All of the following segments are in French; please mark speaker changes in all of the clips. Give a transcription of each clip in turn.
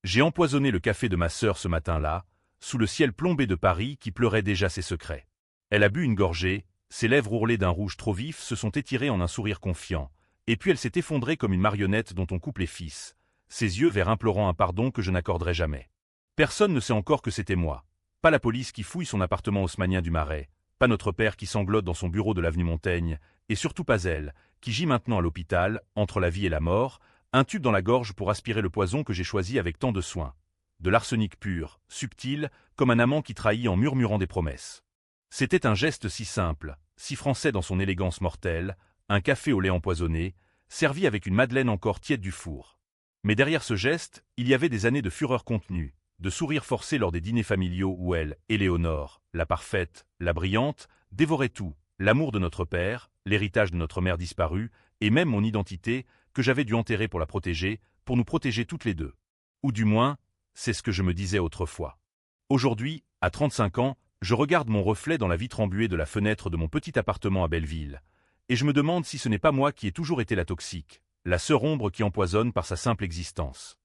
Speaker 1: J'ai empoisonné le café de ma sœur ce matin-là, sous le ciel plombé de Paris qui pleurait déjà ses secrets. Elle a bu une gorgée, ses lèvres ourlées d'un rouge trop vif se sont étirées en un sourire confiant, et puis elle s'est effondrée comme une marionnette dont on coupe les fils, ses yeux verts implorant un pardon que je n'accorderai jamais. Personne ne sait encore que c'était moi. Pas la police qui fouille son appartement haussmannien du Marais, pas notre père qui sanglote dans son bureau de l'avenue Montaigne, et surtout pas elle, qui gît maintenant à l'hôpital, entre la vie et la mort, un tube dans la gorge pour aspirer le poison que j'ai choisi avec tant de soin. De l'arsenic pur, subtil, comme un amant qui trahit en murmurant des promesses. C'était un geste si simple, si français dans son élégance mortelle, un café au lait empoisonné, servi avec une madeleine encore tiède du four. Mais derrière ce geste, il y avait des années de fureur contenue, de sourires forcés lors des dîners familiaux où elle, Éléonore, la parfaite, la brillante, dévorait tout, l'amour de notre père, l'héritage de notre mère disparue, et même mon identité, que j'avais dû enterrer pour la protéger, pour nous protéger toutes les deux. Ou du moins, c'est ce que je me disais autrefois. Aujourd'hui, à 35 ans, je regarde mon reflet dans la vitre embuée de la fenêtre de mon petit appartement à Belleville, et je me demande si ce n'est pas moi qui ai toujours été la toxique, la sœur ombre qui empoisonne par sa simple existence.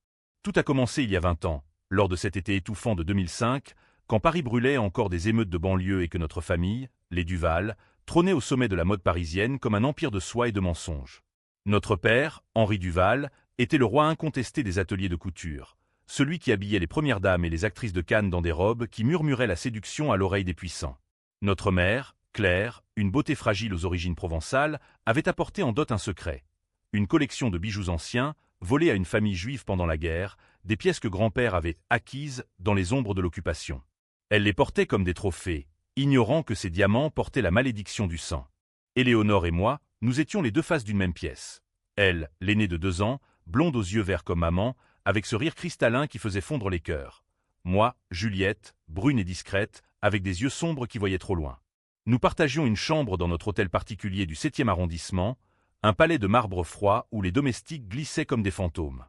Speaker 1: Tout a commencé il y a 20 ans, lors de cet été étouffant de 2005, quand Paris brûlait encore des émeutes de banlieue et que notre famille, les Duval, trônait au sommet de la mode parisienne comme un empire de soie et de mensonges. Notre père, Henri Duval, était le roi incontesté des ateliers de couture, celui qui habillait les premières dames et les actrices de Cannes dans des robes qui murmuraient la séduction à l'oreille des puissants. Notre mère, Claire, une beauté fragile aux origines provençales, avait apporté en dot un secret. Une collection de bijoux anciens, volés à une famille juive pendant la guerre, des pièces que grand-père avait acquises dans les ombres de l'occupation. Elle les portait comme des trophées, ignorant que ces diamants portaient la malédiction du sang. Éléonore et moi, nous étions les deux faces d'une même pièce. Elle, l'aînée de 2 ans, blonde aux yeux verts comme maman, avec ce rire cristallin qui faisait fondre les cœurs. Moi, Juliette, brune et discrète, avec des yeux sombres qui voyaient trop loin. Nous partagions une chambre dans notre hôtel particulier du 7e arrondissement, un palais de marbre froid où les domestiques glissaient comme des fantômes.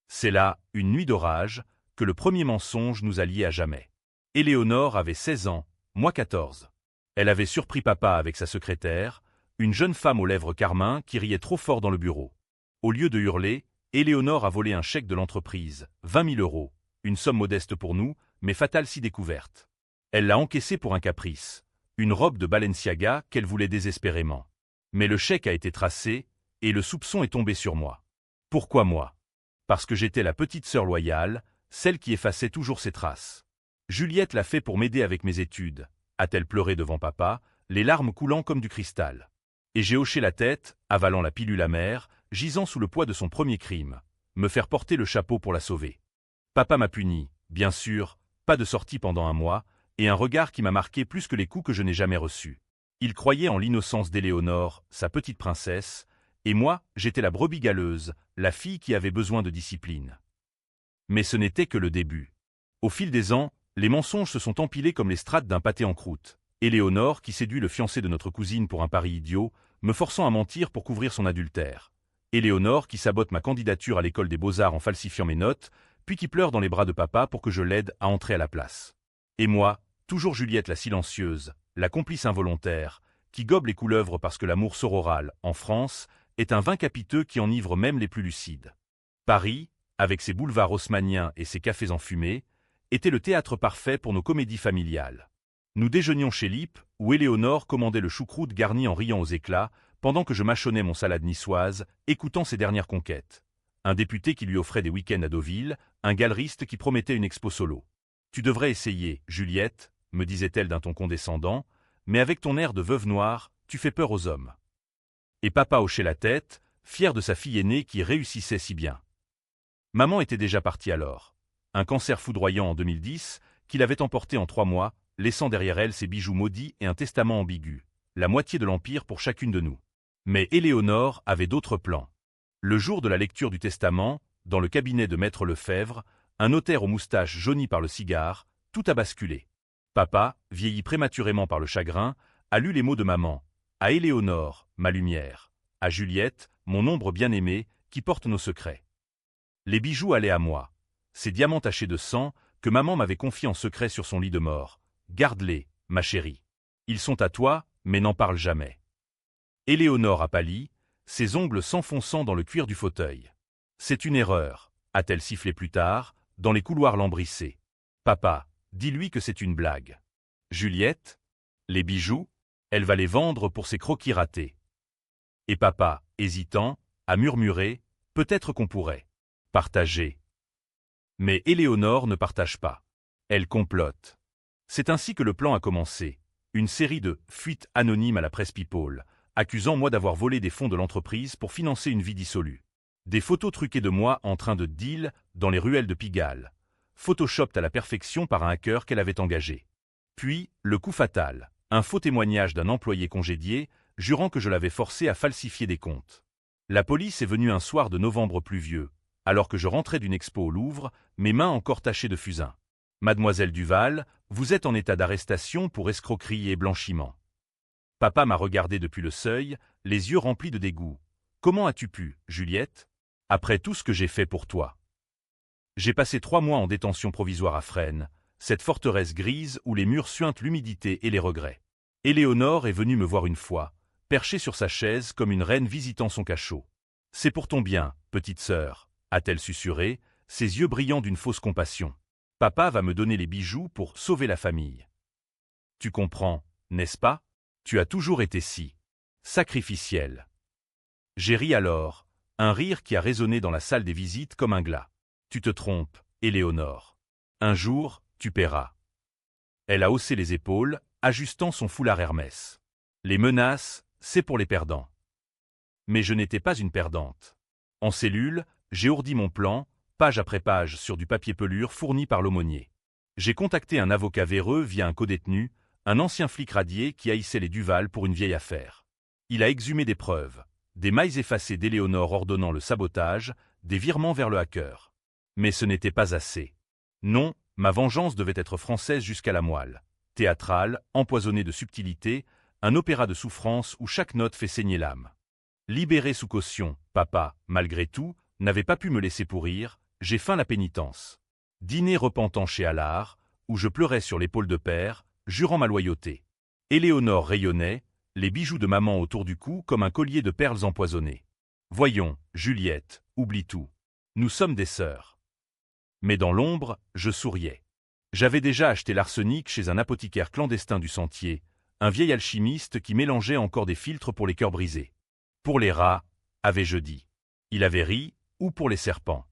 Speaker 1: C'est là, une nuit d'orage, que le premier mensonge nous a liés à jamais. Éléonore avait 16 ans, moi 14. Elle avait surpris papa avec sa secrétaire, une jeune femme aux lèvres carmin qui riait trop fort dans le bureau. Au lieu de hurler, Éléonore a volé un chèque de l'entreprise, 20 000 €, une somme modeste pour nous, mais fatale si découverte. Elle l'a encaissé pour un caprice, une robe de Balenciaga qu'elle voulait désespérément. Mais le chèque a été tracé, et le soupçon est tombé sur moi. Pourquoi moi? Parce que j'étais la petite sœur loyale, celle qui effaçait toujours ses traces. Juliette l'a fait pour m'aider avec mes études, a-t-elle pleuré devant papa, les larmes coulant comme du cristal. Et j'ai hoché la tête, avalant la pilule amère, gisant sous le poids de son premier crime, me faire porter le chapeau pour la sauver. Papa m'a puni, bien sûr, pas de sortie pendant 1 mois, et un regard qui m'a marqué plus que les coups que je n'ai jamais reçus. Il croyait en l'innocence d'Éléonore, sa petite princesse, et moi, j'étais la brebis galeuse, la fille qui avait besoin de discipline. Mais ce n'était que le début. Au fil des ans, les mensonges se sont empilés comme les strates d'un pâté en croûte. Éléonore, qui séduit le fiancé de notre cousine pour un pari idiot, me forçant à mentir pour couvrir son adultère. Éléonore, qui sabote ma candidature à l'école des beaux-arts en falsifiant mes notes, puis qui pleure dans les bras de papa pour que je l'aide à entrer à la place. Et moi, toujours Juliette la silencieuse, la complice involontaire, qui gobe les couleuvres parce que l'amour sororal, en France, est un vin capiteux qui enivre même les plus lucides. Paris, avec ses boulevards haussmanniens et ses cafés enfumés, était le théâtre parfait pour nos comédies familiales. Nous déjeunions chez Lippe, où Éléonore commandait le choucroute garni en riant aux éclats, pendant que je mâchonnais mon salade niçoise, écoutant ses dernières conquêtes. Un député qui lui offrait des week-ends à Deauville, un galeriste qui promettait une expo solo. « Tu devrais essayer, Juliette, » me disait-elle d'un ton condescendant, « mais avec ton air de veuve noire, tu fais peur aux hommes. » Et papa hochait la tête, fier de sa fille aînée qui réussissait si bien. Maman était déjà partie alors. Un cancer foudroyant en 2010, qui l'avait emportée en 3 mois, laissant derrière elle ses bijoux maudits et un testament ambigu, la moitié de l'empire pour chacune de nous. Mais Éléonore avait d'autres plans. Le jour de la lecture du testament, dans le cabinet de maître Lefebvre, un notaire aux moustaches jaunies par le cigare, tout a basculé. Papa, vieilli prématurément par le chagrin, a lu les mots de maman. À Éléonore, ma lumière. À Juliette, mon ombre bien-aimée, qui porte nos secrets. Les bijoux allaient à moi. Ces diamants tachés de sang, que maman m'avait confiés en secret sur son lit de mort. Garde-les, ma chérie. Ils sont à toi, mais n'en parle jamais. Éléonore a pâli, ses ongles s'enfonçant dans le cuir du fauteuil. C'est une erreur, a-t-elle sifflé plus tard, dans les couloirs lambrissés. Papa, dis-lui que c'est une blague. Juliette? Les bijoux? Elle va les vendre pour ses croquis ratés. Et papa, hésitant, a murmuré, peut-être qu'on pourrait partager. Mais Éléonore ne partage pas. Elle complote. C'est ainsi que le plan a commencé. Une série de fuites anonymes à la presse People, accusant moi d'avoir volé des fonds de l'entreprise pour financer une vie dissolue. Des photos truquées de moi en train de deal dans les ruelles de Pigalle, photoshopées à la perfection par un hacker qu'elle avait engagé. Puis, le coup fatal, un faux témoignage d'un employé congédié, jurant que je l'avais forcé à falsifier des comptes. La police est venue un soir de novembre pluvieux, alors que je rentrais d'une expo au Louvre, mes mains encore tachées de fusain. Mademoiselle Duval, vous êtes en état d'arrestation pour escroquerie et blanchiment. Papa m'a regardé depuis le seuil, les yeux remplis de dégoût. Comment as-tu pu, Juliette? Après tout ce que j'ai fait pour toi. J'ai passé 3 mois en détention provisoire à Fresnes, cette forteresse grise où les murs suintent l'humidité et les regrets. Éléonore est venue me voir une fois, perchée sur sa chaise comme une reine visitant son cachot. C'est pour ton bien, petite sœur, a-t-elle susurré, ses yeux brillant d'une fausse compassion. Papa va me donner les bijoux pour sauver la famille. Tu comprends, n'est-ce pas? Tu as toujours été si sacrificiel. J'ai ri alors, un rire qui a résonné dans la salle des visites comme un glas. Tu te trompes, Éléonore. Un jour, tu paieras. Elle a haussé les épaules, ajustant son foulard Hermès. Les menaces, c'est pour les perdants. Mais je n'étais pas une perdante. En cellule, j'ai ourdi mon plan, page après page sur du papier pelure fourni par l'aumônier. J'ai contacté un avocat véreux via un codétenu, un ancien flic radié qui haïssait les Duval pour une vieille affaire. Il a exhumé des preuves, des mailles effacées d'Éléonore ordonnant le sabotage, des virements vers le hacker. Mais ce n'était pas assez. Non, ma vengeance devait être française jusqu'à la moelle. Théâtrale, empoisonnée de subtilité, un opéra de souffrance où chaque note fait saigner l'âme. Libéré sous caution, papa, malgré tout, n'avait pas pu me laisser pourrir, j'ai feint la pénitence. Dîner repentant chez Allard, où je pleurais sur l'épaule de père, jurant ma loyauté. Éléonore rayonnait, les bijoux de maman autour du cou comme un collier de perles empoisonnées. Voyons, Juliette, oublie tout. Nous sommes des sœurs. Mais dans l'ombre, je souriais. J'avais déjà acheté l'arsenic chez un apothicaire clandestin du Sentier, un vieil alchimiste qui mélangeait encore des filtres pour les cœurs brisés. Pour les rats, avais-je dit. Il avait ri, ou pour les serpents.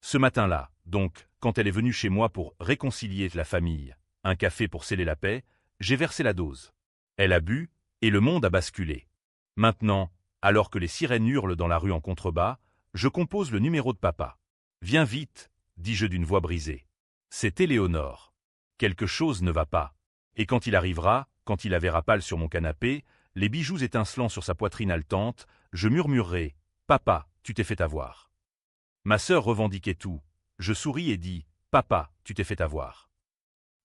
Speaker 1: Ce matin-là, donc, quand elle est venue chez moi pour réconcilier la famille, un café pour sceller la paix, j'ai versé la dose. Elle a bu, et le monde a basculé. Maintenant, alors que les sirènes hurlent dans la rue en contrebas, je compose le numéro de papa. Viens vite, dis-je d'une voix brisée. C'est Éléonore. Quelque chose ne va pas. Et quand il arrivera, quand il la verra pâle sur mon canapé, les bijoux étincelant sur sa poitrine haletante, je murmurerai « Papa, tu t'es fait avoir ». Ma sœur revendiquait tout. Je souris et dis « Papa, tu t'es fait avoir ».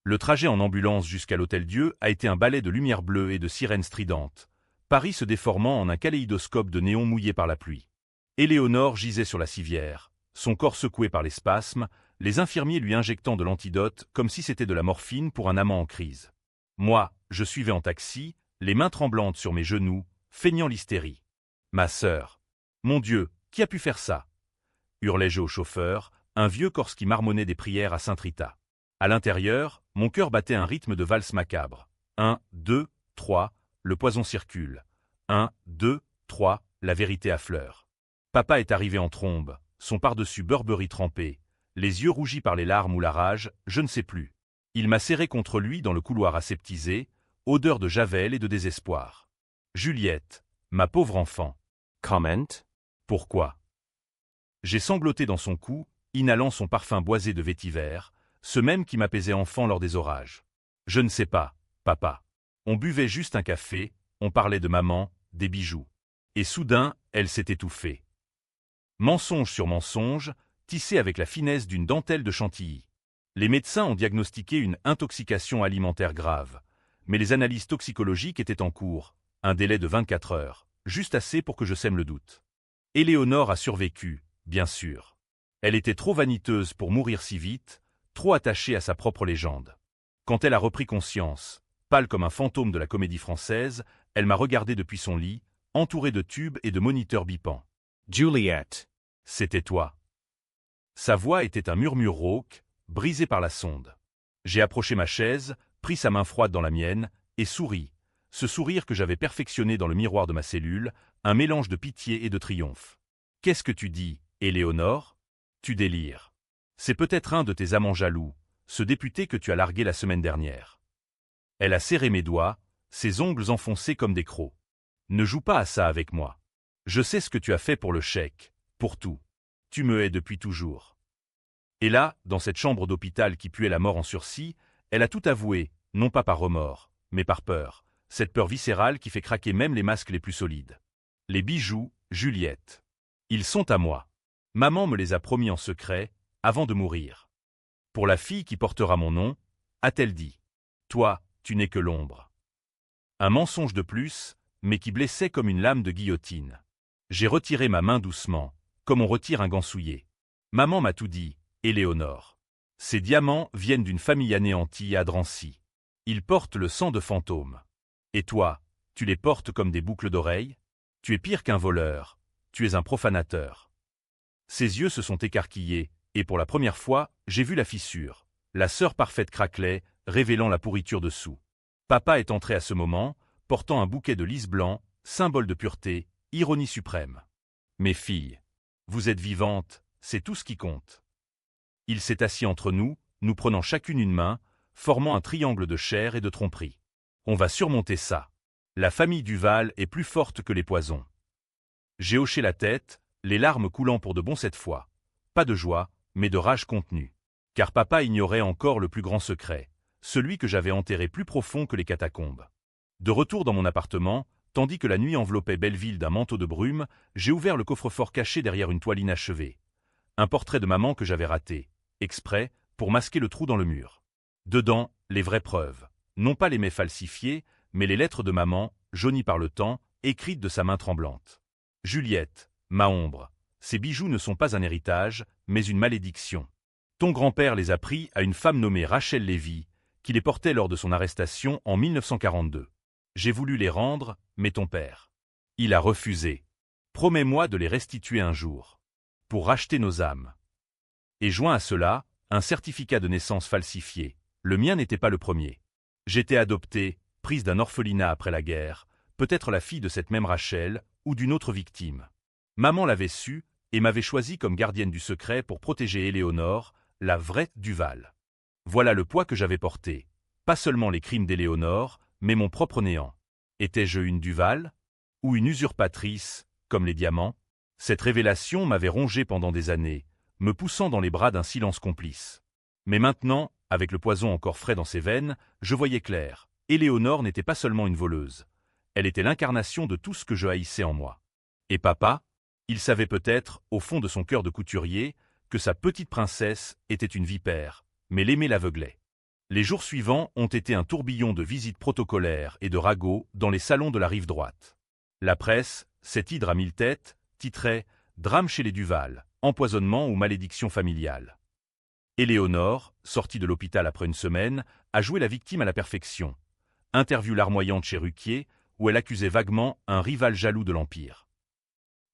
Speaker 1: Le trajet en ambulance jusqu'à l'Hôtel-Dieu a été un ballet de lumière bleue et de sirènes stridentes, Paris se déformant en un kaléidoscope de néons mouillés par la pluie. Éléonore gisait sur la civière, son corps secoué par les spasmes, les infirmiers lui injectant de l'antidote comme si c'était de la morphine pour un amant en crise. Moi, je suivais en taxi, les mains tremblantes sur mes genoux, feignant l'hystérie. Ma sœur. Mon Dieu, qui a pu faire ça? Hurlai-je au chauffeur, un vieux Corse qui marmonnait des prières à Sainte-Rita. À l'intérieur, mon cœur battait un rythme de valse macabre. 1, 2, 3, le poison circule. 1, 2, 3, la vérité affleure. Papa est arrivé en trombe, son pardessus Burberry trempé, les yeux rougis par les larmes ou la rage, je ne sais plus. Il m'a serré contre lui dans le couloir aseptisé, odeur de javel et de désespoir. Juliette, ma pauvre enfant.
Speaker 2: Comment?
Speaker 1: Pourquoi? J'ai sangloté dans son cou, inhalant son parfum boisé de vétiver, ce même qui m'apaisait enfant lors des orages. Je ne sais pas, papa. On buvait juste un café, on parlait de maman, des bijoux. Et soudain, elle s'est étouffée. Mensonge sur mensonge, tissé avec la finesse d'une dentelle de Chantilly. Les médecins ont diagnostiqué une intoxication alimentaire grave, mais les analyses toxicologiques étaient en cours, un délai de 24 heures, juste assez pour que je sème le doute. Éléonore a survécu, bien sûr. Elle était trop vaniteuse pour mourir si vite, trop attachée à sa propre légende. Quand elle a repris conscience, pâle comme un fantôme de la comédie française, elle m'a regardé depuis son lit, entourée de tubes et de moniteurs bipants.
Speaker 2: Juliette.
Speaker 1: C'était toi. Sa voix était un murmure rauque, brisé par la sonde. J'ai approché ma chaise, pris sa main froide dans la mienne, et souri. Ce sourire que j'avais perfectionné dans le miroir de ma cellule, un mélange de pitié et de triomphe. « Qu'est-ce que tu dis, Éléonore ? Tu délires. C'est peut-être un de tes amants jaloux, ce député que tu as largué la semaine dernière. » Elle a serré mes doigts, ses ongles enfoncés comme des crocs. « Ne joue pas à ça avec moi. Je sais ce que tu as fait pour le chèque, pour tout. Tu me hais depuis toujours. » Et là, dans cette chambre d'hôpital qui puait la mort en sursis, elle a tout avoué, non pas par remords, mais par peur, cette peur viscérale qui fait craquer même les masques les plus solides. Les bijoux, Juliette. Ils sont à moi. Maman me les a promis en secret, avant de mourir. Pour la fille qui portera mon nom, a-t-elle dit. Toi, tu n'es que l'ombre. Un mensonge de plus, mais qui blessait comme une lame de guillotine. J'ai retiré ma main doucement, comme on retire un gant souillé. Maman m'a tout dit, Éléonore. Ces diamants viennent d'une famille anéantie à Drancy. Ils portent le sang de fantômes. Et toi, tu les portes comme des boucles d'oreilles? Tu es pire qu'un voleur, tu es un profanateur. Ses yeux se sont écarquillés, et pour la première fois, j'ai vu la fissure. La sœur parfaite craquelait, révélant la pourriture dessous. Papa est entré à ce moment, portant un bouquet de lys blanc, symbole de pureté, ironie suprême. Mes filles, vous êtes vivantes, c'est tout ce qui compte. Il s'est assis entre nous, nous prenant chacune une main, formant un triangle de chair et de tromperie. On va surmonter ça. La famille Duval est plus forte que les poisons. J'ai hoché la tête, les larmes coulant pour de bon cette fois. Pas de joie, mais de rage contenue. Car papa ignorait encore le plus grand secret, celui que j'avais enterré plus profond que les catacombes. De retour dans mon appartement, tandis que la nuit enveloppait Belleville d'un manteau de brume, j'ai ouvert le coffre-fort caché derrière une toile inachevée. Un portrait de maman que j'avais raté, exprès, pour masquer le trou dans le mur. Dedans, les vraies preuves. Non pas les mets falsifiés, mais les lettres de maman, jaunies par le temps, écrites de sa main tremblante. Juliette, ma ombre, ces bijoux ne sont pas un héritage, mais une malédiction. Ton grand-père les a pris à une femme nommée Rachel Lévy, qui les portait lors de son arrestation en 1942. J'ai voulu les rendre, mais ton père. Il a refusé. Promets-moi de les restituer un jour. Pour racheter nos âmes. Et joint à cela, un certificat de naissance falsifié. Le mien n'était pas le premier. J'étais adoptée, prise d'un orphelinat après la guerre, peut-être la fille de cette même Rachel, ou d'une autre victime. Maman l'avait su, et m'avait choisie comme gardienne du secret pour protéger Éléonore, la vraie Duval. Voilà le poids que j'avais porté. Pas seulement les crimes d'Éléonore, mais mon propre néant. Étais-je une Duval? Ou une usurpatrice, comme les diamants? Cette révélation m'avait rongé pendant des années, me poussant dans les bras d'un silence complice. Mais maintenant, avec le poison encore frais dans ses veines, je voyais clair. Éléonore n'était pas seulement une voleuse. Elle était l'incarnation de tout ce que je haïssais en moi. Et papa? Il savait peut-être, au fond de son cœur de couturier, que sa petite princesse était une vipère, mais l'aimer l'aveuglait. Les jours suivants ont été un tourbillon de visites protocolaires et de ragots dans les salons de la rive droite. La presse, cette hydre à 1000 têtes, titrait « Drame chez les Duval, empoisonnement ou malédiction familiale ». Éléonore, sortie de l'hôpital après une semaine, a joué la victime à la perfection. Interview larmoyante chez Ruquier, où elle accusait vaguement un rival jaloux de l'Empire.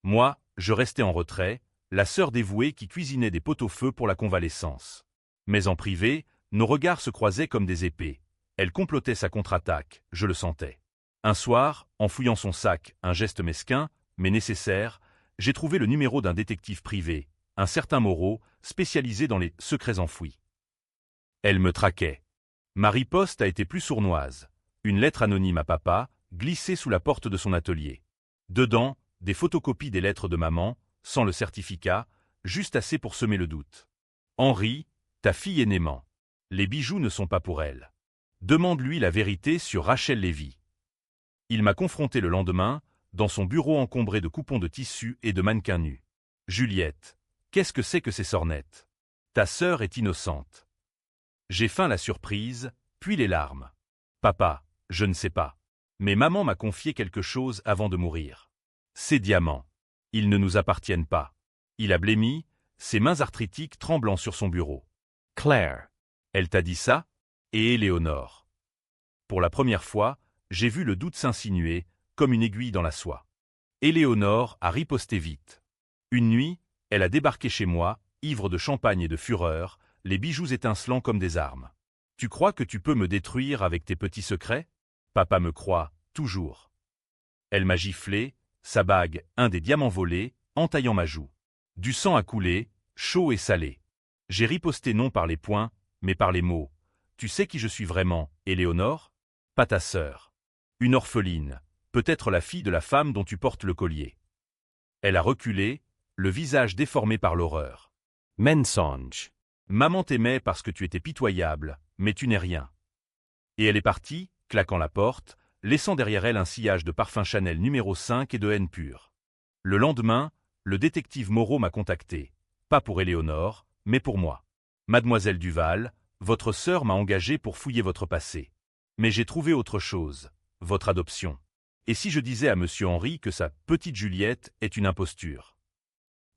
Speaker 1: Moi, je restais en retrait, la sœur dévouée qui cuisinait des pot-au-feu pour la convalescence. Mais en privé, nos regards se croisaient comme des épées. Elle complotait sa contre-attaque, je le sentais. Un soir, en fouillant son sac, un geste mesquin, mais nécessaire, j'ai trouvé le numéro d'un détective privé, un certain Moreau, spécialisé dans les secrets enfouis. Elle me traquait. Ma riposte a été plus sournoise. Une lettre anonyme à papa, glissée sous la porte de son atelier. Dedans, des photocopies des lettres de maman, sans le certificat, juste assez pour semer le doute. Henri, ta fille est n'aimant. Les bijoux ne sont pas pour elle. Demande-lui la vérité sur Rachel Lévy. Il m'a confronté le lendemain, dans son bureau encombré de coupons de tissu et de mannequins nus. Juliette, qu'est-ce que c'est que ces sornettes? Ta sœur est innocente. J'ai feint la surprise, puis les larmes. Papa, je ne sais pas. Mais maman m'a confié quelque chose avant de mourir. Ces diamants. Ils ne nous appartiennent pas. Il a blêmi, ses mains arthritiques tremblant sur son bureau. Claire. Elle t'a dit ça? Et Éléonore. Pour la première fois, j'ai vu le doute s'insinuer, comme une aiguille dans la soie. Éléonore a riposté vite. Une nuit, elle a débarqué chez moi, ivre de champagne et de fureur, les bijoux étincelant comme des armes. Tu crois que tu peux me détruire avec tes petits secrets? Papa me croit, toujours. Elle m'a giflé, sa bague, un des diamants volés, entaillant ma joue. Du sang a coulé, chaud et salé. J'ai riposté non par les poings, mais par les mots. Tu sais qui je suis vraiment, Éléonore? Pas ta sœur. Une orpheline, peut-être la fille de la femme dont tu portes le collier. Elle a reculé, le visage déformé par l'horreur.
Speaker 2: Mensonge.
Speaker 1: Maman t'aimait parce que tu étais pitoyable, mais tu n'es rien. Et elle est partie, claquant la porte, laissant derrière elle un sillage de parfum Chanel numéro 5 et de haine pure. Le lendemain, le détective Moreau m'a contacté. Pas pour Éléonore, mais pour moi. Mademoiselle Duval, votre sœur m'a engagé pour fouiller votre passé. Mais j'ai trouvé autre chose, votre adoption. Et si je disais à monsieur Henri que sa petite Juliette est une imposture?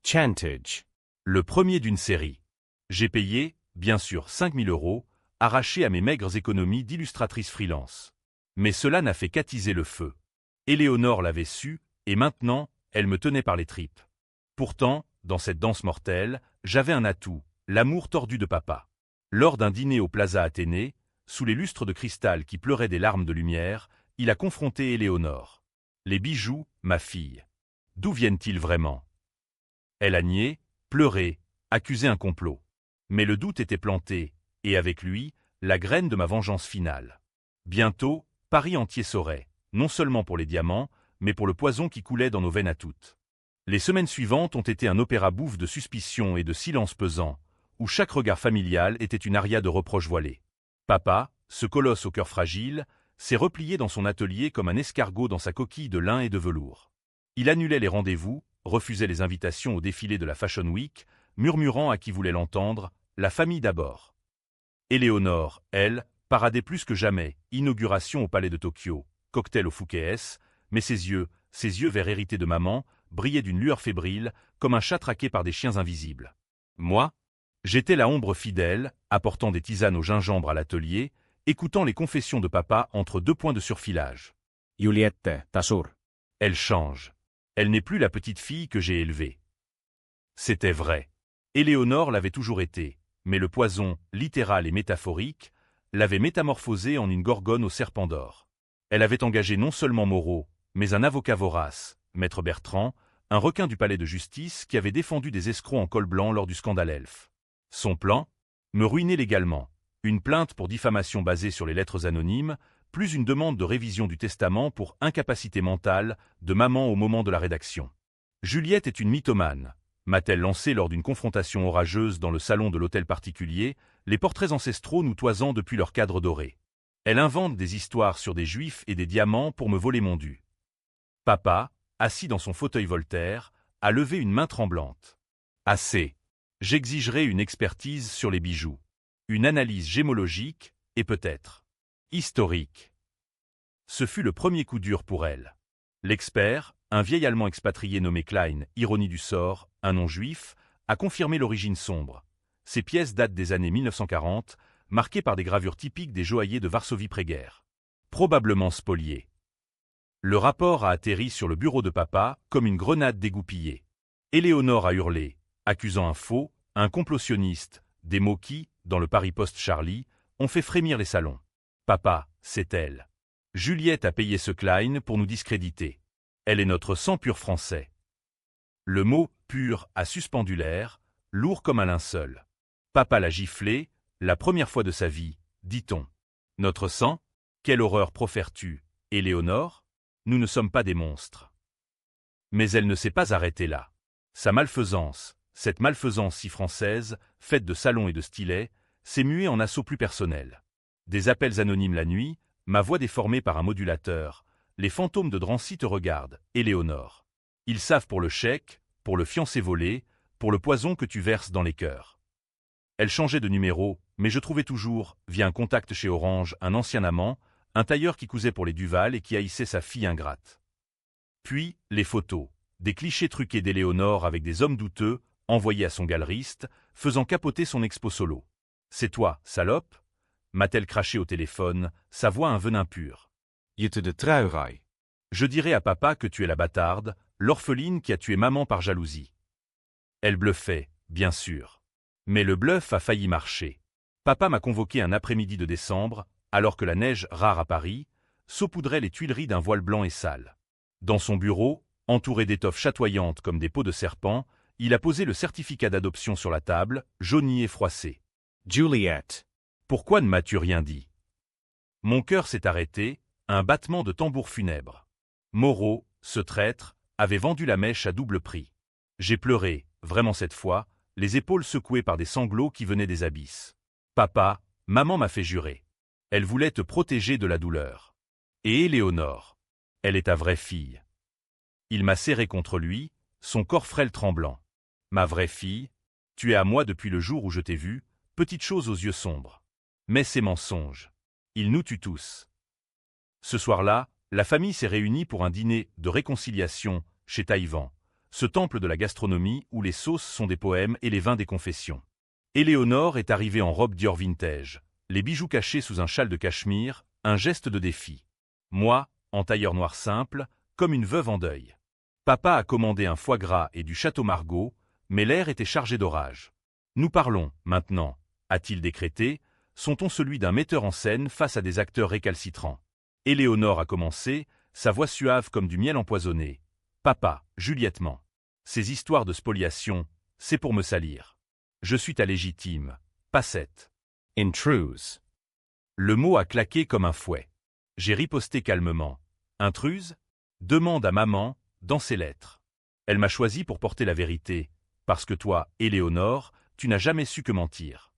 Speaker 2: Chantage.
Speaker 1: Le premier d'une série. J'ai payé, bien sûr, 5 000 €, arraché à mes maigres économies d'illustratrice freelance. Mais cela n'a fait qu'attiser le feu. Éléonore l'avait su, et maintenant, elle me tenait par les tripes. Pourtant, dans cette danse mortelle, j'avais un atout, l'amour tordu de papa. Lors d'un dîner au Plaza Athénée, sous les lustres de cristal qui pleuraient des larmes de lumière, il a confronté Éléonore. Les bijoux, ma fille. D'où viennent-ils vraiment? Elle a nié, pleuré, accusé un complot. Mais le doute était planté, et avec lui, la graine de ma vengeance finale. Bientôt, Paris entier saurait, non seulement pour les diamants, mais pour le poison qui coulait dans nos veines à toutes. Les semaines suivantes ont été un opéra bouffe de suspicion et de silence pesant, où chaque regard familial était une aria de reproches voilés. Papa, ce colosse au cœur fragile, s'est replié dans son atelier comme un escargot dans sa coquille de lin et de velours. Il annulait les rendez-vous, refusait les invitations au défilé de la Fashion Week, murmurant à qui voulait l'entendre, la famille d'abord. Éléonore, elle, paradait plus que jamais, inauguration au palais de Tokyo, cocktail au Fouquet-S, mais ses yeux verts hérités de maman, brillaient d'une lueur fébrile, comme un chat traqué par des chiens invisibles. Moi, j'étais la ombre fidèle, apportant des tisanes au gingembre à l'atelier, écoutant les confessions de papa entre deux points de surfilage.
Speaker 2: Juliette, tasur.
Speaker 1: Elle change. Elle n'est plus la petite fille que j'ai élevée. C'était vrai. Éléonore l'avait toujours été, mais le poison, littéral et métaphorique, l'avait métamorphosée en une gorgone au serpent d'or. Elle avait engagé non seulement Moreau, mais un avocat vorace, Maître Bertrand, un requin du palais de justice qui avait défendu des escrocs en col blanc lors du scandale Elf. Son plan? Me ruiner légalement. Une plainte pour diffamation basée sur les lettres anonymes, plus une demande de révision du testament pour incapacité mentale de maman au moment de la rédaction. Juliette est une mythomane, m'a-t-elle lancé lors d'une confrontation orageuse dans le salon de l'hôtel particulier, les portraits ancestraux nous toisant depuis leur cadre doré. Elle invente des histoires sur des juifs et des diamants pour me voler mon dû. Papa, assis dans son fauteuil Voltaire, a levé une main tremblante. Assez. J'exigerai une expertise sur les bijoux. Une analyse gémologique, et peut-être historique. Ce fut le premier coup dur pour elle. L'expert, un vieil Allemand expatrié nommé Klein, ironie du sort, un nom juif, a confirmé l'origine sombre. Ces pièces datent des années 1940, marquées par des gravures typiques des joailliers de Varsovie-Pré-guerre. Probablement spoliées. Le rapport a atterri sur le bureau de papa comme une grenade dégoupillée. Éléonore a hurlé, accusant un faux, un complottionniste, des mots qui, dans le Paris Post-Charlie, ont fait frémir les salons. Papa, c'est elle. Juliette a payé ce Klein pour nous discréditer. Elle est notre sang pur français. Le mot « pur » a suspendu l'air, lourd comme un linceul. Papa l'a giflé, la première fois de sa vie, dit-on. Notre sang? Quelle horreur profères-tu, Éléonore? Nous ne sommes pas des monstres. Mais elle ne s'est pas arrêtée là. Sa malfaisance, cette malfaisance si française, faite de salons et de stylets, s'est muée en assaut plus personnel. Des appels anonymes la nuit, ma voix déformée par un modulateur, les fantômes de Drancy te regardent, Éléonore. Ils savent pour le chèque, pour le fiancé volé, pour le poison que tu verses dans les cœurs. Elle changeait de numéro, mais je trouvais toujours, via un contact chez Orange, un ancien amant, un tailleur qui cousait pour les Duval et qui haïssait sa fille ingrate. Puis, les photos, des clichés truqués d'Éléonore avec des hommes douteux, envoyés à son galeriste, faisant capoter son expo solo. « C'est toi, salope ?» m'a-t-elle craché au téléphone, sa voix un venin pur.
Speaker 2: Jette de trouwerij.
Speaker 1: Je dirai à papa que tu es la bâtarde, l'orpheline qui a tué maman par jalousie. Elle bluffait, bien sûr. Mais le bluff a failli marcher. Papa m'a convoqué un après-midi de décembre, alors que la neige, rare à Paris, saupoudrait les Tuileries d'un voile blanc et sale. Dans son bureau, entouré d'étoffes chatoyantes comme des peaux de serpent, il a posé le certificat d'adoption sur la table, jauni et froissé.
Speaker 2: Juliet.
Speaker 1: Pourquoi ne m'as-tu rien dit? Mon cœur s'est arrêté, un battement de tambour funèbre. Moreau, ce traître, avait vendu la mèche à double prix. J'ai pleuré, vraiment cette fois, les épaules secouées par des sanglots qui venaient des abysses. Papa, maman m'a fait jurer. Elle voulait te protéger de la douleur. Et Éléonore, elle est ta vraie fille. Il m'a serré contre lui, son corps frêle tremblant. Ma vraie fille, tu es à moi depuis le jour où je t'ai vu, petite chose aux yeux sombres. Mais ces mensonges, ils nous tuent tous. Ce soir-là, la famille s'est réunie pour un dîner de réconciliation chez Taïwan, ce temple de la gastronomie où les sauces sont des poèmes et les vins des confessions. Éléonore est arrivée en robe Dior vintage, les bijoux cachés sous un châle de cachemire, un geste de défi. Moi, en tailleur noir simple, comme une veuve en deuil. Papa a commandé un foie gras et du château Margaux, mais l'air était chargé d'orage. Nous parlons, maintenant, a-t-il décrété, son ton celui d'un metteur en scène face à des acteurs récalcitrants. Éléonore a commencé, sa voix suave comme du miel empoisonné. Papa, Juliettement. Ces histoires de spoliation, c'est pour me salir. Je suis ta légitime, pas cette.
Speaker 2: Intruse.
Speaker 1: Le mot a claqué comme un fouet. J'ai riposté calmement. Intruse? Demande à maman, dans ses lettres. Elle m'a choisi pour porter la vérité, parce que toi, Éléonore, tu n'as jamais su que mentir.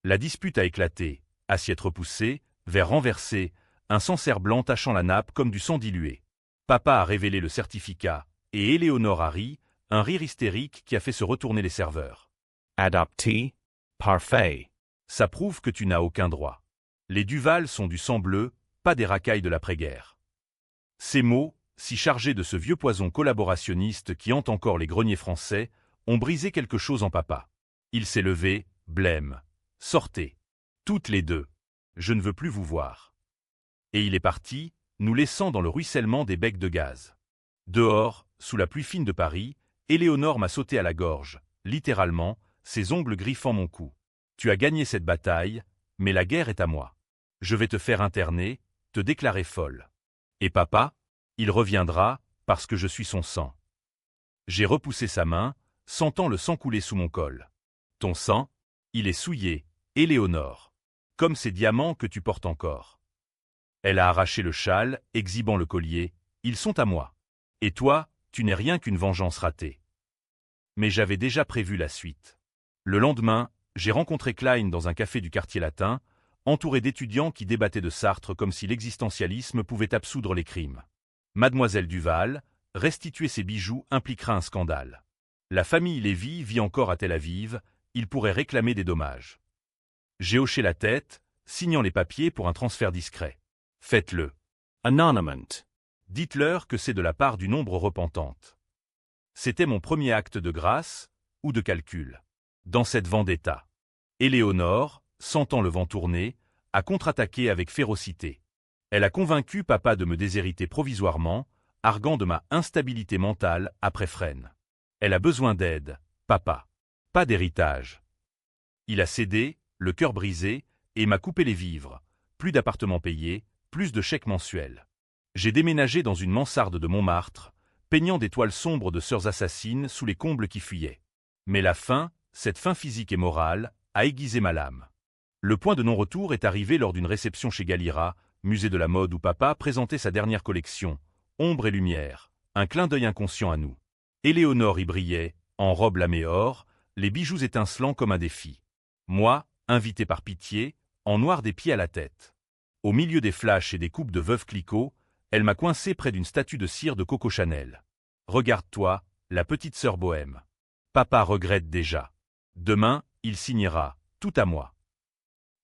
Speaker 1: La dispute a éclaté, assiette repoussée, verre renversé, un Sancerre blanc tachant la nappe comme du sang dilué. Papa a révélé le certificat, et Éléonore a ri, un rire hystérique qui a fait se retourner les serveurs.
Speaker 2: Adoptee. Parfait.
Speaker 1: Ça prouve que tu n'as aucun droit. Les Duval sont du sang bleu, pas des racailles de l'après-guerre. Ces mots, si chargés de ce vieux poison collaborationniste qui hante encore les greniers français, ont brisé quelque chose en papa. Il s'est levé, blême. Sortez. Toutes les deux. Je ne veux plus vous voir. Et il est parti, nous laissant dans le ruissellement des becs de gaz. Dehors, sous la pluie fine de Paris, Éléonore m'a sauté à la gorge, littéralement, ses ongles griffant mon cou. Tu as gagné cette bataille, mais la guerre est à moi. Je vais te faire interner, te déclarer folle. Et papa? Il reviendra, parce que je suis son sang. J'ai repoussé sa main, sentant le sang couler sous mon col. Ton sang? Il est souillé, Éléonore. Comme ces diamants que tu portes encore. Elle a arraché le châle, exhibant le collier. Ils sont à moi. Et toi, tu n'es rien qu'une vengeance ratée. Mais j'avais déjà prévu la suite. Le lendemain, j'ai rencontré Klein dans un café du quartier latin, entouré d'étudiants qui débattaient de Sartre comme si l'existentialisme pouvait absoudre les crimes. Mademoiselle Duval, restituer ses bijoux impliquera un scandale. La famille Lévy vit encore à Tel Aviv, il pourrait réclamer des dommages. J'ai hoché la tête, signant les papiers pour un transfert discret. Faites-le.
Speaker 2: Anonymement.
Speaker 1: Dites-leur que c'est de la part d'une ombre repentante. C'était mon premier acte de grâce, ou de calcul. Dans cette vendetta. Éléonore, sentant le vent tourner, a contre-attaqué avec férocité. Elle a convaincu papa de me déshériter provisoirement, arguant de ma instabilité mentale après Fresnes. Elle a besoin d'aide, papa. Pas d'héritage. Il a cédé, le cœur brisé, et m'a coupé les vivres. Plus d'appartements payés, plus de chèques mensuels. J'ai déménagé dans une mansarde de Montmartre, peignant des toiles sombres de sœurs assassines sous les combles qui fuyaient. Mais la faim, cette faim physique et morale, a aiguisé ma lame. Le point de non-retour est arrivé lors d'une réception chez Galliera, musée de la mode où papa présentait sa dernière collection, Ombre et lumière, un clin d'œil inconscient à nous. Éléonore y brillait, en robe lamée or, les bijoux étincelants comme un défi. Moi, invité par pitié, en noir des pieds à la tête. Au milieu des flashs et des coupes de veuve Clicquot, elle m'a coincé près d'une statue de cire de Coco Chanel. Regarde-toi, la petite sœur bohème. Papa regrette déjà. Demain, il signera, tout à moi.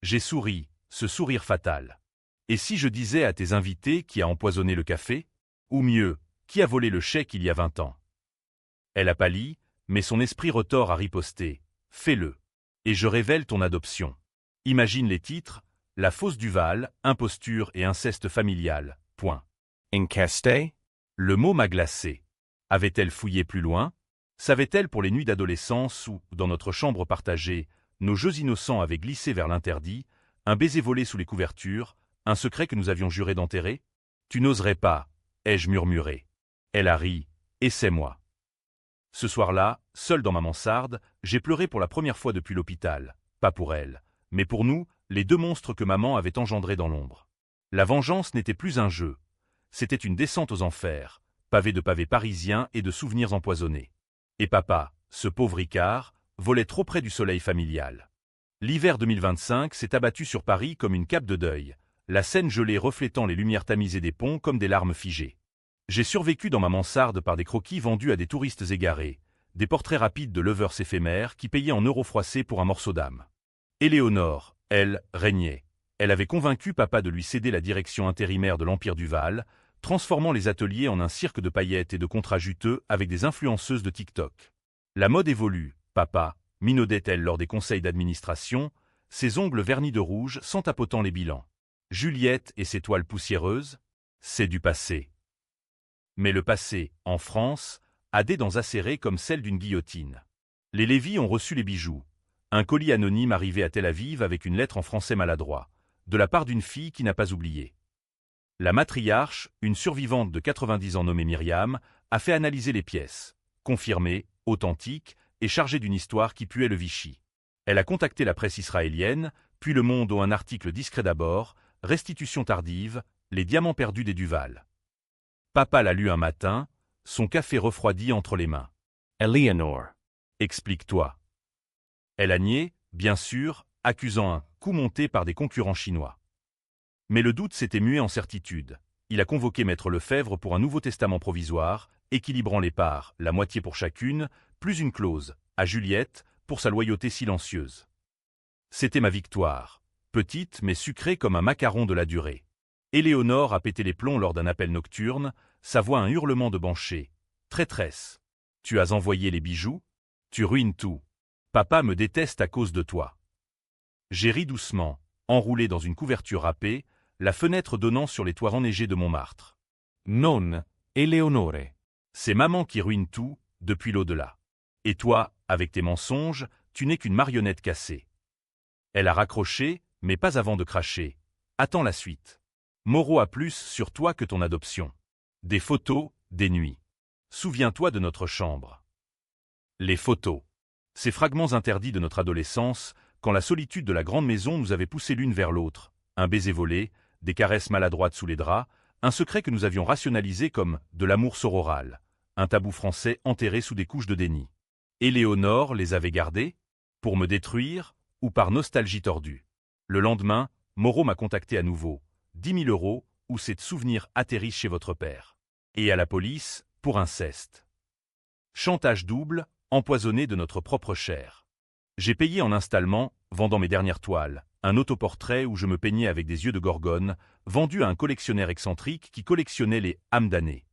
Speaker 1: J'ai souri, ce sourire fatal. Et si je disais à tes invités qui a empoisonné le café? Ou mieux, qui a volé le chèque il y a 20 ans? Elle a pâli, mais son esprit retors a riposté. Fais-le. Et je révèle ton adoption. Imagine les titres, La fausse Duval, imposture et inceste familial. Point.
Speaker 2: Inceste.
Speaker 1: Le mot m'a glacé. Avait-elle fouillé plus loin? Savait-elle pour les nuits d'adolescence où, dans notre chambre partagée, nos jeux innocents avaient glissé vers l'interdit, un baiser volé sous les couvertures, un secret que nous avions juré d'enterrer? Tu n'oserais pas, ai-je murmuré. Elle a ri, et c'est moi. Ce soir-là, seul dans ma mansarde, j'ai pleuré pour la première fois depuis l'hôpital, pas pour elle, mais pour nous, les deux monstres que maman avait engendrés dans l'ombre. La vengeance n'était plus un jeu, c'était une descente aux enfers, pavée de pavés parisiens et de souvenirs empoisonnés. Et papa, ce pauvre Ricard, volait trop près du soleil familial. L'hiver 2025 s'est abattu sur Paris comme une cape de deuil, la Seine gelée reflétant les lumières tamisées des ponts comme des larmes figées. J'ai survécu dans ma mansarde par des croquis vendus à des touristes égarés, des portraits rapides de lovers éphémères qui payaient en euros froissés pour un morceau d'âme. Éléonore, elle, régnait. Elle avait convaincu papa de lui céder la direction intérimaire de l'Empire du Val, transformant les ateliers en un cirque de paillettes et de contrats juteux avec des influenceuses de TikTok. La mode évolue, papa, minaudait-elle lors des conseils d'administration, ses ongles vernis de rouge sans tapotant les bilans. Juliette et ses toiles poussiéreuses, c'est du passé. Mais le passé, en France, a des dents acérées comme celles d'une guillotine. Les Lévy ont reçu les bijoux. Un colis anonyme arrivé à Tel Aviv avec une lettre en français maladroit, de la part d'une fille qui n'a pas oublié. La matriarche, une survivante de 90 ans nommée Myriam, a fait analyser les pièces, confirmées, authentiques et chargées d'une histoire qui puait le Vichy. Elle a contacté la presse israélienne, puis Le Monde où un article discret d'abord, restitution tardive, les diamants perdus des Duval. Papa l'a lu un matin, son café refroidi entre les mains.
Speaker 2: Eleanor.
Speaker 1: Explique-toi. Elle a nié, bien sûr, accusant un coup monté par des concurrents chinois. Mais le doute s'était mué en certitude. Il a convoqué Maître Lefebvre pour un nouveau testament provisoire, équilibrant les parts, la moitié pour chacune, plus une clause, à Juliette, pour sa loyauté silencieuse. C'était ma victoire, petite mais sucrée comme un macaron de la durée. Éléonore a pété les plombs lors d'un appel nocturne, sa voix un hurlement de bancher. Traîtresse. Tu as envoyé les bijoux? Tu ruines tout. Papa me déteste à cause de toi. J'ai ri doucement, enroulé dans une couverture râpée, la fenêtre donnant sur les toits enneigés de Montmartre.
Speaker 2: Non, Eleonore.
Speaker 1: C'est maman qui ruine tout, depuis l'au-delà. Et toi, avec tes mensonges, tu n'es qu'une marionnette cassée. Elle a raccroché, mais pas avant de cracher. Attends la suite. Moreau a plus sur toi que ton adoption. Des photos, des nuits. Souviens-toi de notre chambre. Les photos. Ces fragments interdits de notre adolescence, quand la solitude de la grande maison nous avait poussés l'une vers l'autre, un baiser volé, des caresses maladroites sous les draps, un secret que nous avions rationalisé comme de l'amour sororal, un tabou français enterré sous des couches de déni. Éléonore les avait gardés? Pour me détruire, ou par nostalgie tordue? Le lendemain, Moreau m'a contacté à nouveau. 10 000 € où ces souvenirs atterrissent chez votre père. Et à la police, pour inceste. Chantage double, empoisonné de notre propre chair. J'ai payé en installement, vendant mes dernières toiles, un autoportrait où je me peignais avec des yeux de gorgone, vendu à un collectionneur excentrique qui collectionnait les âmes damnées.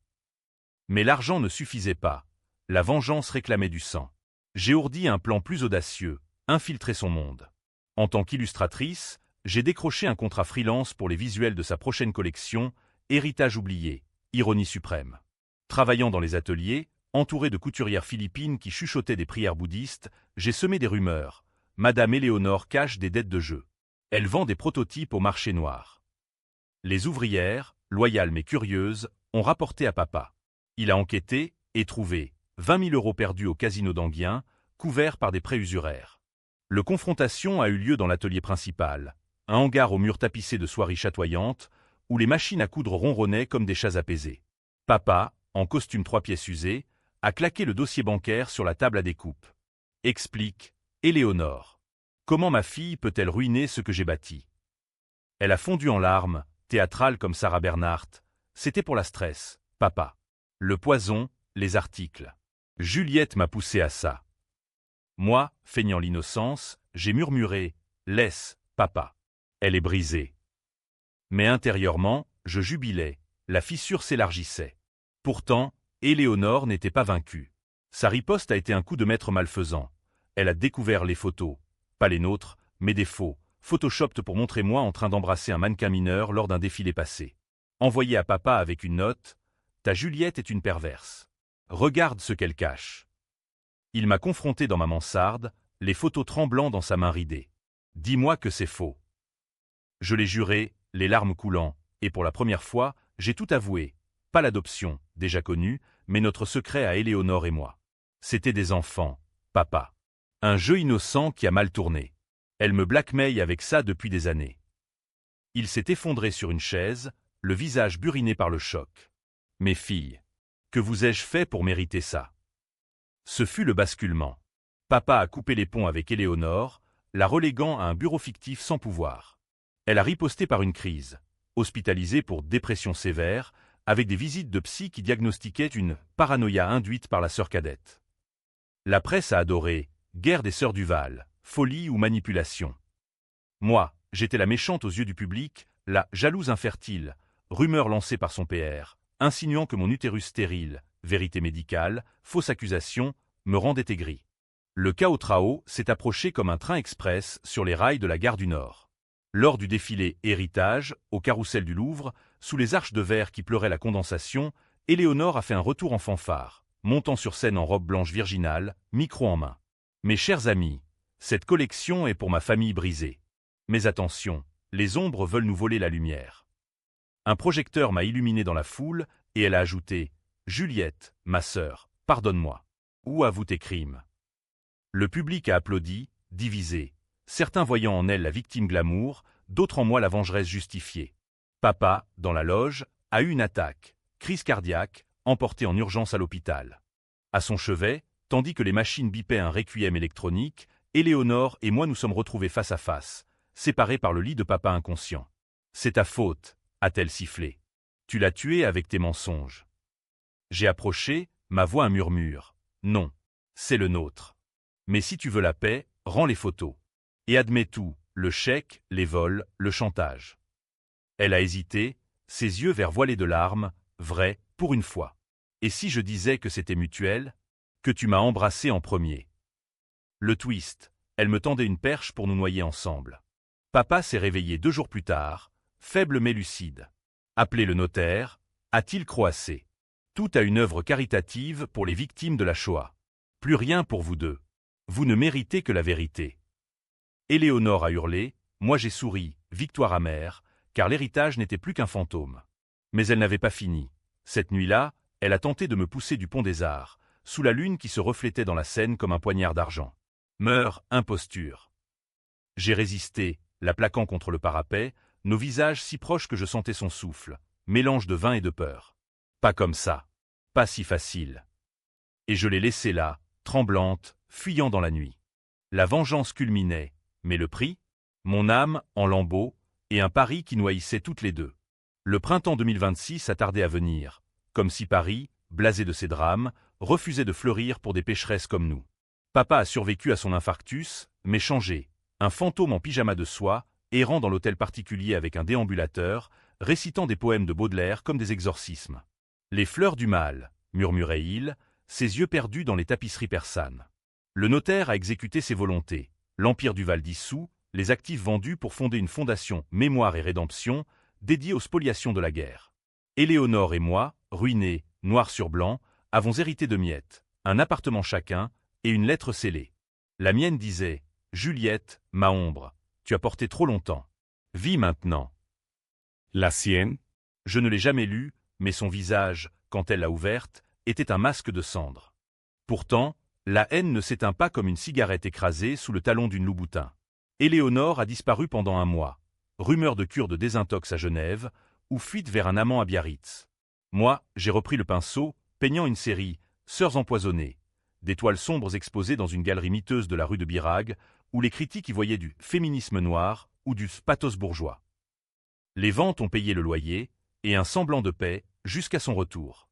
Speaker 1: Mais l'argent ne suffisait pas. La vengeance réclamait du sang. J'ai ourdi un plan plus audacieux, infiltrer son monde. En tant qu'illustratrice, j'ai décroché un contrat freelance pour les visuels de sa prochaine collection, Héritage oublié, ironie suprême. Travaillant dans les ateliers, entouré de couturières philippines qui chuchotaient des prières bouddhistes, j'ai semé des rumeurs. Madame Éléonore cache des dettes de jeu. Elle vend des prototypes au marché noir. Les ouvrières, loyales mais curieuses, ont rapporté à papa. Il a enquêté et trouvé 20 000 € perdus au casino d'Anguien, couverts par des prêts usuraires. Le confrontation a eu lieu dans l'atelier principal, un hangar aux murs tapissés de soieries chatoyantes, où les machines à coudre ronronnaient comme des chats apaisés. Papa, en costume 3 pièces usé, a claqué le dossier bancaire sur la table à découpe. Explique, Éléonore. Comment ma fille peut-elle ruiner ce que j'ai bâti? Elle a fondu en larmes, théâtrale comme Sarah Bernhardt. C'était pour la stress, papa. Le poison, les articles. Juliette m'a poussé à ça. Moi, feignant l'innocence, j'ai murmuré « Laisse, papa ». Elle est brisée. Mais intérieurement, je jubilais, la fissure s'élargissait. Pourtant, Éléonore n'était pas vaincue. Sa riposte a été un coup de maître malfaisant. Elle a découvert les photos, pas les nôtres, mais des faux, photoshopped pour montrer moi en train d'embrasser un mannequin mineur lors d'un défilé passé. Envoyé à papa avec une note « Ta Juliette est une perverse. Regarde ce qu'elle cache. » Il m'a confronté dans ma mansarde, les photos tremblant dans sa main ridée. Dis-moi que c'est faux. Je l'ai juré, les larmes coulant, et pour la première fois, j'ai tout avoué. Pas l'adoption, déjà connue, mais notre secret à Éléonore et moi. C'était des enfants, papa. Un jeu innocent qui a mal tourné. Elle me blackmaille avec ça depuis des années. Il s'est effondré sur une chaise, le visage buriné par le choc. Mes filles, que vous ai-je fait pour mériter ça? Ce fut le basculement. Papa a coupé les ponts avec Éléonore, la reléguant à un bureau fictif sans pouvoir. Elle a riposté par une crise, hospitalisée pour dépression sévère, avec des visites de psy qui diagnostiquaient une paranoïa induite par la sœur cadette. La presse a adoré, guerre des sœurs Duval, folie ou manipulation. Moi, j'étais la méchante aux yeux du public, la jalouse infertile, rumeur lancée par son PR, insinuant que mon utérus stérile, vérité médicale, fausse accusation, me rendait aigri. Le chaos trao s'est approché comme un train express sur les rails de la gare du Nord. Lors du défilé Héritage, au carrousel du Louvre, sous les arches de verre qui pleuraient la condensation, Éléonore a fait un retour en fanfare, montant sur scène en robe blanche virginale, micro en main. Mes chers amis, cette collection est pour ma famille brisée. Mais attention, les ombres veulent nous voler la lumière. Un projecteur m'a illuminé dans la foule, et elle a ajouté « Juliette, ma sœur, pardonne-moi. Où avoue tes crimes ?» Le public a applaudi, divisé, certains voyant en elle la victime glamour, d'autres en moi la vengeresse justifiée. Papa, dans la loge, a eu une attaque, crise cardiaque, emporté en urgence à l'hôpital. À son chevet, tandis que les machines bipaient un requiem électronique, Éléonore et moi nous sommes retrouvés face à face, séparés par le lit de papa inconscient. « C'est ta faute », a-t-elle sifflé. « Tu l'as tué avec tes mensonges. » J'ai approché, ma voix un murmure. « Non, c'est le nôtre. Mais si tu veux la paix, rends les photos. Et admets tout, le chèque, les vols, le chantage. » Elle a hésité, ses yeux verts voilés de larmes, vrai, pour une fois. Et si je disais que c'était mutuel, que tu m'as embrassé en premier? Le twist, elle me tendait une perche pour nous noyer ensemble. Papa s'est réveillé 2 jours plus tard, faible mais lucide. Appelé le notaire, a-t-il croassé. Tout a une œuvre caritative pour les victimes de la Shoah. Plus rien pour vous deux. Vous ne méritez que la vérité. Éléonore a hurlé, moi j'ai souri, victoire amère, car l'héritage n'était plus qu'un fantôme. Mais elle n'avait pas fini. Cette nuit-là, elle a tenté de me pousser du pont des Arts, sous la lune qui se reflétait dans la Seine comme un poignard d'argent. Meurs, imposture. J'ai résisté, la plaquant contre le parapet, nos visages si proches que je sentais son souffle, mélange de vin et de peur. Pas comme ça. Pas si facile. Et je l'ai laissée là, tremblante, fuyant dans la nuit. La vengeance culminait, mais le prix? Mon âme, en lambeaux, et un Paris qui nous haïssait toutes les deux. Le printemps 2026 a tardé à venir, comme si Paris, blasé de ses drames, refusait de fleurir pour des pécheresses comme nous. Papa a survécu à son infarctus, mais changé, un fantôme en pyjama de soie, errant dans l'hôtel particulier avec un déambulateur, récitant des poèmes de Baudelaire comme des exorcismes. Les fleurs du mal, murmurait-il, ses yeux perdus dans les tapisseries persanes. Le notaire a exécuté ses volontés, l'Empire du Val dissous, les actifs vendus pour fonder une fondation Mémoire et Rédemption, dédiée aux spoliations de la guerre. Éléonore et moi, ruinés, noir sur blanc, avons hérité de miettes, un appartement chacun, et une lettre scellée. La mienne disait « Juliette, ma ombre, tu as porté trop longtemps. Vis maintenant. »
Speaker 2: La sienne?
Speaker 1: Je ne l'ai jamais lue, mais son visage, quand elle l'a ouverte, était un masque de cendre. Pourtant, la haine ne s'éteint pas comme une cigarette écrasée sous le talon d'une Louboutin. Éléonore a disparu pendant un mois. Rumeur de cure de désintox à Genève, ou fuite vers un amant à Biarritz. Moi, j'ai repris le pinceau, peignant une série « Sœurs empoisonnées », des toiles sombres exposées dans une galerie miteuse de la rue de Birague, où les critiques y voyaient du féminisme noir ou du pathos bourgeois. Les ventes ont payé le loyer, et un semblant de paix, jusqu'à son retour.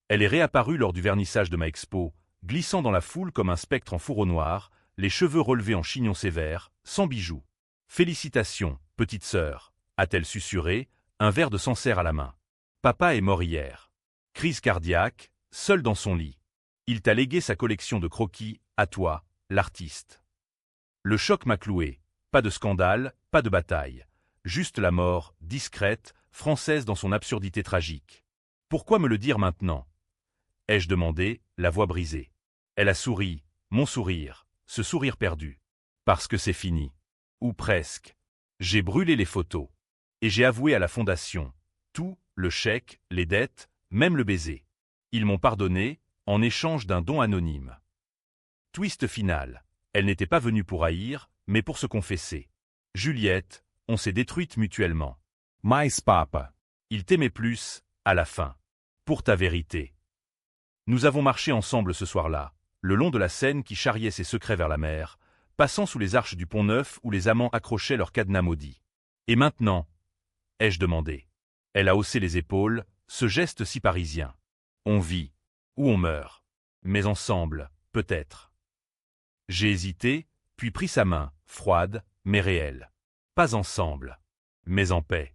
Speaker 1: Elle est réapparue lors du vernissage de ma expo, glissant dans la foule comme un spectre en fourreau noir, les cheveux relevés en chignon sévère, sans bijoux. « Félicitations, petite sœur », a-t-elle susurré, un verre de Sancerre à la main. Papa est mort hier. Crise cardiaque, seul dans son lit. Il t'a légué sa collection de croquis, à toi, l'artiste. Le choc m'a cloué. Pas de scandale, pas de bataille. Juste la mort, discrète, française dans son absurdité tragique. Pourquoi me le dire maintenant? Ai-je demandé, la voix brisée. Elle a souri. Mon sourire, ce sourire perdu. Parce que c'est fini. Ou presque. J'ai brûlé les photos. Et j'ai avoué à la fondation. Tout, le chèque, les dettes, même le baiser. Ils m'ont pardonné, en échange d'un don anonyme. Twist final. Elle n'était pas venue pour haïr, mais pour se confesser. Juliette, on s'est détruites mutuellement.
Speaker 2: Mais papa.
Speaker 1: Il t'aimait plus, à la fin. Pour ta vérité. Nous avons marché ensemble ce soir-là, le long de la Seine qui charriait ses secrets vers la mer, passant sous les arches du Pont-Neuf où les amants accrochaient leurs cadenas maudits. Et maintenant? Ai-je demandé. Elle a haussé les épaules, ce geste si parisien. On vit, ou on meurt. Mais ensemble, peut-être. J'ai hésité, puis pris sa main, froide, mais réelle. Pas ensemble, mais en paix.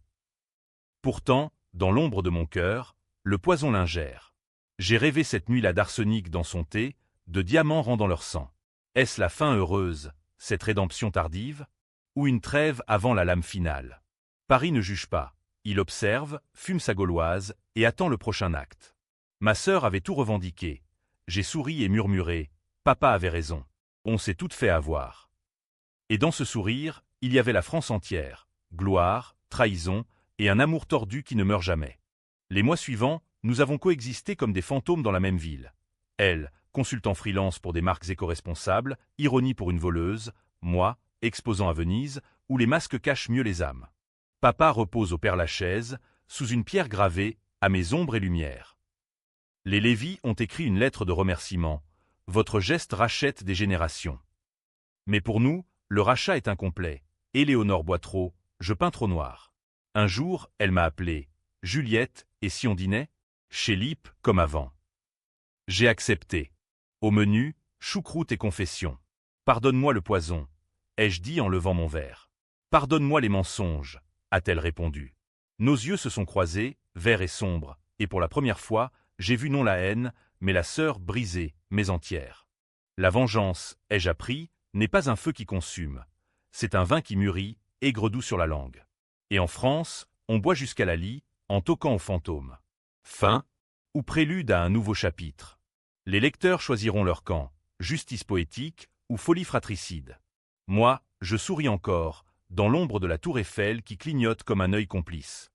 Speaker 1: Pourtant, dans l'ombre de mon cœur, le poison l'ingère. J'ai rêvé cette nuit-là d'arsenic dans son thé, de diamants rendant leur sang. Est-ce la fin heureuse, cette rédemption tardive, ou une trêve avant la lame finale? Paris ne juge pas. Il observe, fume sa gauloise et attend le prochain acte. Ma sœur avait tout revendiqué. J'ai souri et murmuré. Papa avait raison. On s'est toutes fait avoir. Et dans ce sourire, il y avait la France entière. Gloire, trahison et un amour tordu qui ne meurt jamais. Les mois suivants, nous avons coexisté comme des fantômes dans la même ville. Elle, consultant freelance pour des marques éco-responsables, ironie pour une voleuse, moi, exposant à Venise, où les masques cachent mieux les âmes. Papa repose au Père-Lachaise, sous une pierre gravée, à mes ombres et lumières. Les Lévy ont écrit une lettre de remerciement. Votre geste rachète des générations. Mais pour nous, le rachat est incomplet. Éléonore Boitreau, je peins trop noir. Un jour, elle m'a appelé. Juliette, et si on dînait? Chez Lippe, comme avant. J'ai accepté. Au menu, choucroute et confession. Pardonne-moi le poison, ai-je dit en levant mon verre. Pardonne-moi les mensonges, a-t-elle répondu. Nos yeux se sont croisés, verts et sombres, et pour la première fois, j'ai vu non la haine, mais la sœur brisée, mais entière. La vengeance, ai-je appris, n'est pas un feu qui consume. C'est un vin qui mûrit, aigre doux sur la langue. Et en France, on boit jusqu'à la lie, en toquant aux fantômes. Fin, ou prélude à un nouveau chapitre. Les lecteurs choisiront leur camp, justice poétique ou folie fratricide. Moi, je souris encore, dans l'ombre de la tour Eiffel qui clignote comme un œil complice.